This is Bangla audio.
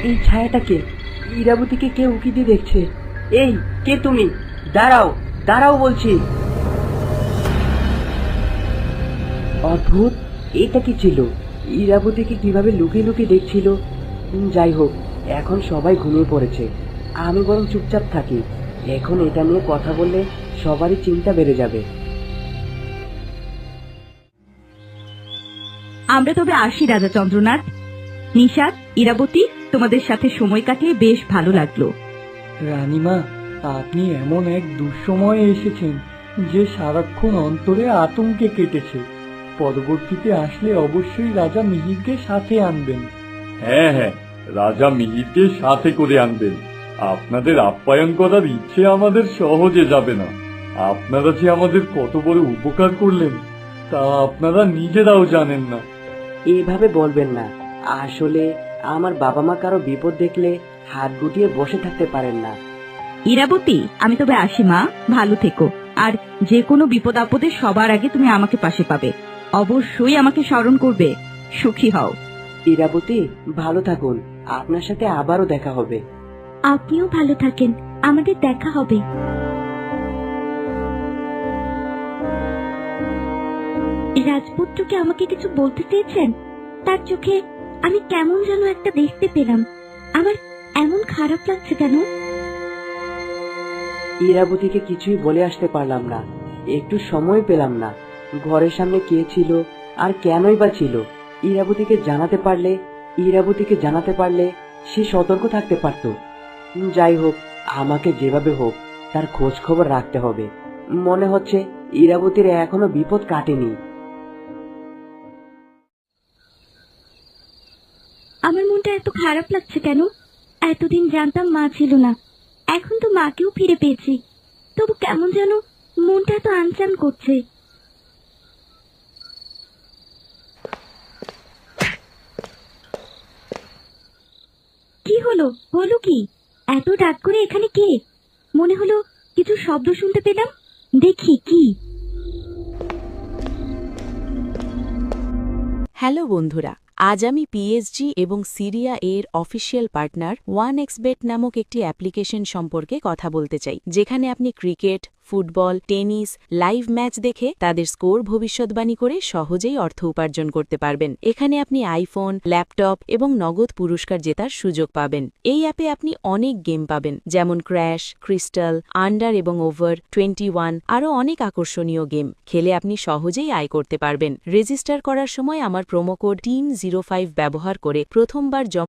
এই ছায়াটা কে? ইরাবতীকে কে উকি দিয়ে দেখছে? এই, কে তুমি? দাঁড়াও, দাঁড়াও বলছি। অদ্ভুত, এটা কি ছিল? ইরাবতীকে কিভাবে লুকিয়ে লুকিয়ে দেখছিল? যাই হোক, এখন সবাই ঘুমিয়ে পড়েছে, আমি বরং চুপচাপ থাকি। এখন এটা নিয়ে কথা বললে সবারই চিন্তা বেড়ে যাবে। আমরা তবে আসি রাজা চন্দ্রনাথ। নিশাত, ইরাবতী, তোমাদের সাথে সময় কাটিয়ে বেশ ভালো লাগলো। রানীমা, আপনি এমন এক দুঃসময়ে এসেছেন যে সারাক্ষণ অন্তরে আতঙ্কে কেটেছে। পরবর্তীতে আসলে অবশ্যই রাজা মিহিরকে সাথে আনবেন। হ্যাঁ হ্যাঁ, রাজা মিহিরকে সাথে করে আনবেন। আপনাদের আপ্যায়ন করার ইচ্ছে আমাদের সহজে যাবে না। আপনারা যে আমাদের কত বড় উপকার করলেন তা আপনারা নিজেরাও জানেন না। এইভাবে বলবেন না। আসলে আমার বাবা মা কারো বিপদ দেখলে হাত গুটিয়ে বসে থাকতে পারেন না। ইরাবতী, আমি তবে আসি মা, ভালো থেকো। আর যে কোনো বিপদ আপদে সবার আগে তুমি আমাকে পাশে পাবে। অবশ্যই আমাকে স্মরণ করবে। সুখী হও। ইরাবতী, ভালো থাকুন, আপনার সাথে আবারও দেখা হবে। আপনিও ভালো থাকেন, আমাদের দেখা হবে। রাজপুত্রকে আমাকে কিছু বলতে চেয়েছেন? তার চোখে আমি কেমন যেন একটা দেখতে পেলাম। আমার এমন খারাপ লাগছে কেন? ইরাবতীকে কিছুই বলে আসতে পারলাম না, একটু সময় পেলাম না। ঘরের সামনে কে ছিল আর কেনই বা ছিল? ইরাবতীকে জানাতে পারলে সে সতর্ক থাকতে পারত। যাই হোক, আমাকে যেভাবে হোক তার খোঁজ খবর রাখতে হবে। মনে হচ্ছে ইরাবতীর এখনো বিপদ কাটেনি। আমার মনটা এত খারাপ লাগছে কেন? এতদিন জানতাম মা ছিল না, এখন তো মাকেও ফিরে পেয়েছি, তবু কেমন যেন মনটা এত আনচান করছে। কি হলো, বলো কি? এত রাত করে এখানে কে? মনে হলো কিছু শব্দ শুনতে পেলাম, দেখি কি। হ্যালো বন্ধুরা, আজ আমি পিএসজি এবং সিরিয়া এর অফিসিয়াল পার্টনার 1xBet নামক একটি অ্যাপ্লিকেশন সম্পর্কে কথা বলতে চাই, যেখানে আপনি cricket, football, tennis live match দেখে তাদের স্কোর ভবিষ্যৎবাণী করে সহজেই অর্থ উপার্জন করতে পারবেন। এখানে আপনি আইফোন, ল্যাপটপ এবং নগদ পুরস্কার জেতার সুযোগ পাবেন। এই অ্যাপে আপনি অনেক গেম পাবেন, যেমন ক্র্যাশ, ক্রিস্টাল, আন্ডার এবং ওভার 21, আরও অনেক আকর্ষণীয় গেম। খেলে আপনি সহজেই আয় করতে পারবেন। রেজিস্টার করার সময় আমার প্রোমো কোড TEAM05 ব্যবহার করে প্রথমবার